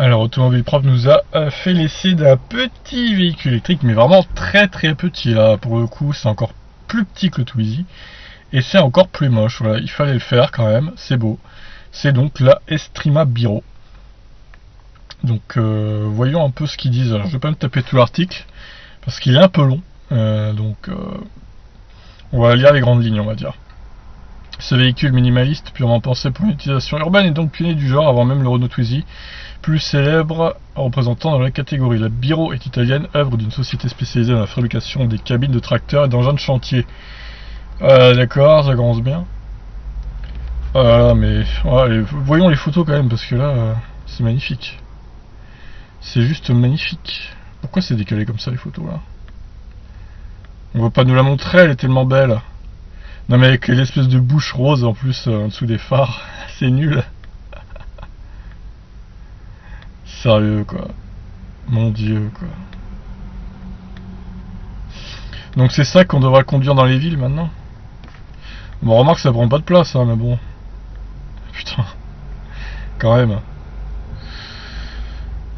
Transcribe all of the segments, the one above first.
Alors, Automobile Propre nous a fait l'essai d'un petit véhicule électrique, mais vraiment très très petit. Là, pour le coup, c'est encore plus petit que le Twizy. Et c'est encore plus moche. Voilà, il fallait le faire quand même. C'est beau. C'est donc la Estrima Biro. Donc, voyons un peu ce qu'ils disent. Alors, je vais pas me taper tout l'article, parce qu'il est un peu long. On va lire les grandes lignes, on va dire. Ce véhicule minimaliste, purement pensé pour une utilisation urbaine, est donc pionnier du genre avant même le Renault Twizy, plus célèbre représentant dans la catégorie. La Biro est italienne, œuvre d'une société spécialisée dans la fabrication des cabines de tracteurs et d'engins de chantier. D'accord, ça commence bien. Mais voyons les photos quand même, parce que là, c'est magnifique. C'est juste magnifique. Pourquoi c'est décalé comme ça les photos là? On va pas nous la montrer, elle est tellement belle. Non mais avec l'espèce de bouche rose en plus en dessous des phares, c'est nul. Sérieux quoi. Mon dieu quoi. Donc c'est ça qu'on devra conduire dans les villes maintenant. Bon remarque ça prend pas de place hein, mais bon. Putain. Quand même.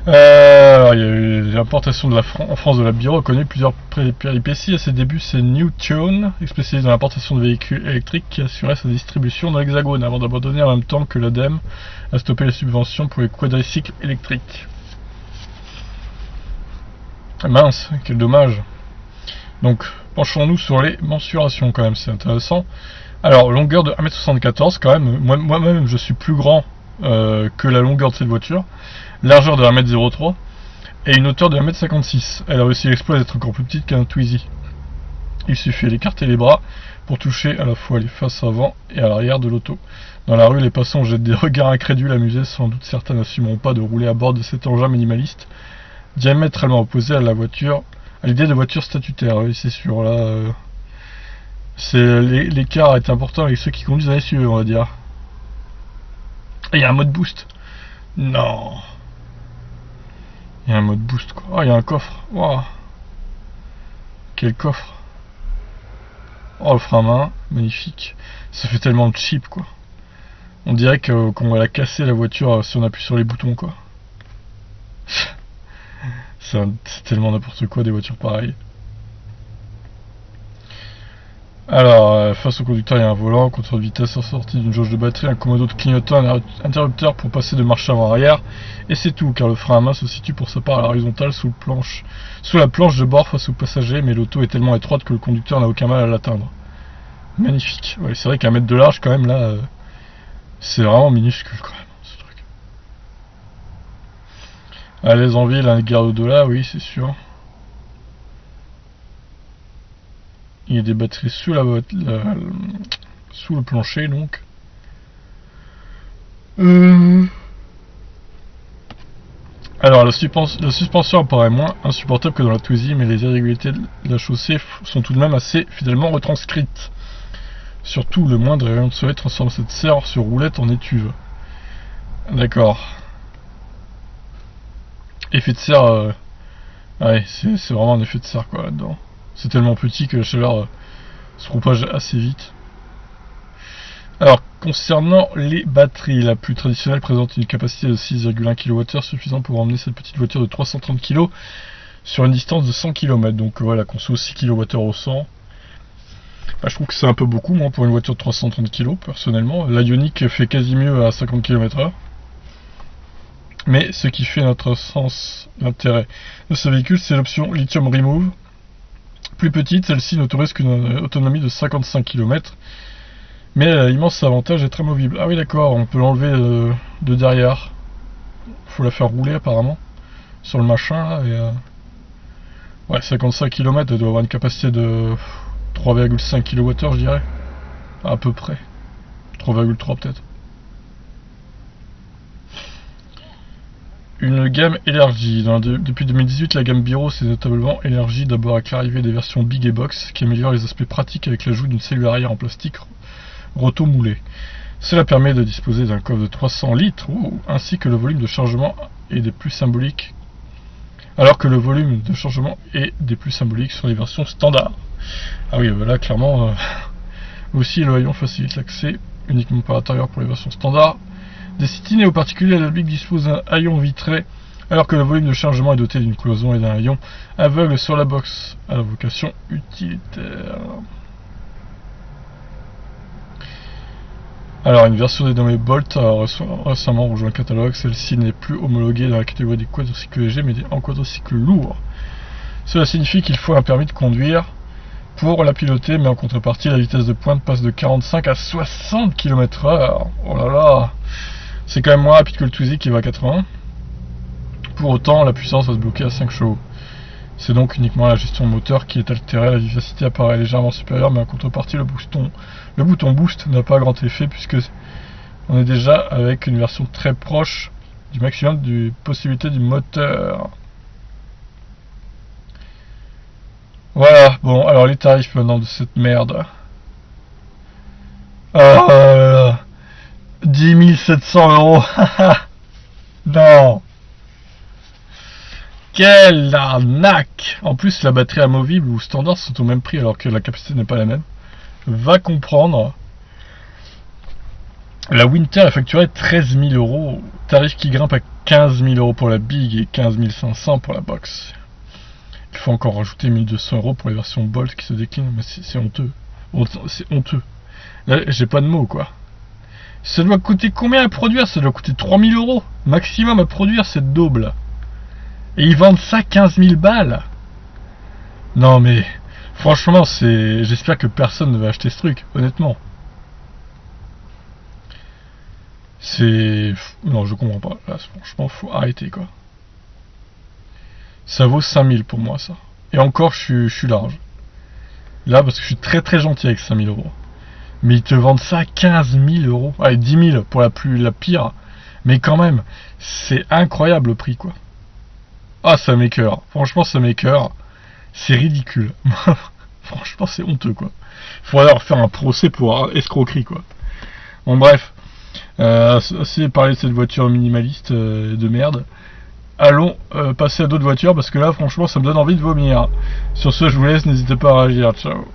Alors, il y a eu l'importation en France de la Biro, a connu plusieurs péripéties. À ses débuts, c'est Newtune, spécialisé dans l'importation de véhicules électriques, qui assurait sa distribution dans l'Hexagone, avant d'abandonner en même temps que l'ADEME a stoppé les subventions pour les quadricycles électriques. Mince, quel dommage. Donc, penchons-nous sur les mensurations quand même, c'est intéressant. Alors, longueur de 1m74 quand même, moi-même je suis plus grand que la longueur de cette voiture. Largeur de 1m03 et une hauteur de 1m56. Elle a réussi l'exploit d'être encore plus petite qu'un Twizy. Il suffit d'écarter les bras pour toucher à la fois les faces avant et à l'arrière de l'auto. Dans la rue, les passants jettent des regards incrédules amusés, sans doute certains n'assumeront pas de rouler à bord de cet engin minimaliste, diamétralement opposé à la voiture, à l'idée de voiture statutaire. Oui, c'est sûr, là, l'écart est important avec ceux qui conduisent dans les SUV, on va dire. Et il y a un mode boost. Non. Il y a un mode boost quoi. Oh, il y a un coffre. Wow. Quel coffre. Oh, le frein à main. Magnifique. Ça fait tellement cheap quoi. On dirait qu'on va la casser la voiture si on appuie sur les boutons quoi. C'est tellement n'importe quoi des voitures pareilles. Alors, face au conducteur, il y a un volant, contrôle de vitesse sorti d'une jauge de batterie, un commodo de clignotant, un interrupteur pour passer de marche avant-arrière, et c'est tout, car le frein à main se situe pour sa part à l'horizontale sous la planche de bord face au passager, mais l'auto est tellement étroite que le conducteur n'a aucun mal à l'atteindre. Magnifique. Ouais, c'est vrai qu'un mètre de large, quand même, là, c'est vraiment minuscule, quand même, ce truc. À l'aise en ville, un garde au-delà, oui, c'est sûr. Il y a des batteries sous sous le plancher donc. Alors la suspension apparaît moins insupportable que dans la Twizy, mais les irrégularités de la chaussée sont tout de même assez fidèlement retranscrites. Surtout le moindre rayon de soleil transforme cette serre sur roulette en étuve. D'accord. Effet de serre, ouais, c'est vraiment un effet de serre quoi là-dedans. C'est tellement petit que la chaleur se propage assez vite. Alors, concernant les batteries, la plus traditionnelle présente une capacité de 6,1 kWh suffisante pour emmener cette petite voiture de 330 kg sur une distance de 100 km. Donc voilà, conso 6 kWh au 100. Bah, je trouve que c'est un peu beaucoup, moi, pour une voiture de 330 kg, personnellement. La Ioniq fait quasi mieux à 50 km/h. Mais ce qui fait notre sens, l'intérêt de ce véhicule, c'est l'option Lithium Remove. Plus petite, celle-ci n'autorise qu'une autonomie de 55 km, mais elle a l'immense avantage d'être amovible. Ah oui d'accord, on peut l'enlever de derrière. Faut la faire rouler apparemment sur le machin là, et ouais, 55 km, elle doit avoir une capacité de 3,5 kWh je dirais, à peu près 3,3 peut-être. Une gamme élargie. Depuis 2018, la gamme Biro s'est notablement élargie, d'abord avec l'arrivée des versions Big et Box qui améliorent les aspects pratiques avec l'ajout d'une cellule arrière en plastique roto-moulé. Cela permet de disposer d'un coffre de 300 litres ainsi que le volume de chargement est des plus symboliques, alors que le volume de chargement est des plus symboliques sur les versions standards. Ah oui, là clairement aussi le haillon facilite l'accès uniquement par l'intérieur pour les versions standards. Destiné aux particuliers, la BIC dispose d'un haillon vitré, alors que le volume de chargement est doté d'une cloison et d'un haillon aveugle sur la box, à la vocation utilitaire. Alors, une version dénommée Bolt a récemment rejoint le catalogue. Celle-ci n'est plus homologuée dans la catégorie des quadricycles légers, mais en quadricycle lourd. Cela signifie qu'il faut un permis de conduire pour la piloter, mais en contrepartie, la vitesse de pointe passe de 45 à 60 km/h. Oh là là, c'est quand même moins rapide que le Twizy qui va à 80. Pour autant, la puissance va se bloquer à 5 chevaux. C'est donc uniquement la gestion moteur qui est altérée. La vivacité apparaît légèrement supérieure, mais en contrepartie, le bouton boost n'a pas grand effet, puisque on est déjà avec une version très proche du maximum de possibilités du moteur. Voilà, bon, alors les tarifs maintenant de cette merde. 10 700 €. Non. Quelle arnaque! En plus, la batterie amovible ou standard sont au même prix alors que la capacité n'est pas la même. Va comprendre. La Winter est facturée 13 000 €, tarif qui grimpe à 15 000 € pour la Big et 15 500 pour la Box. Il faut encore rajouter 1 200 € pour les versions Bolt qui se déclinent, mais c'est honteux. C'est honteux. Là, j'ai pas de mots, quoi. Ça doit coûter combien à produire? Ça doit coûter 3 000 € maximum à produire cette daube là. Et ils vendent ça 15 000 balles. Non mais, franchement, j'espère que personne ne va acheter ce truc, honnêtement. Non, je comprends pas. Là, franchement, faut arrêter, quoi. Ça vaut 5 000 pour moi, ça. Et encore, je suis large. Là, parce que je suis très très gentil avec 5 000 €. Mais ils te vendent ça à 15 000 €. Allez, 10 000 pour la pire. Mais quand même, c'est incroyable le prix, quoi. Ah, ça m'écoeure. Franchement, ça m'écoeure. C'est ridicule. Franchement, c'est honteux, quoi. Faudrait leur faire un procès pour escroquerie, quoi. Bon, bref. Assez parlé de cette voiture minimaliste de merde. Allons passer à d'autres voitures, parce que là, franchement, ça me donne envie de vomir. Sur ce, je vous laisse. N'hésitez pas à réagir. Ciao.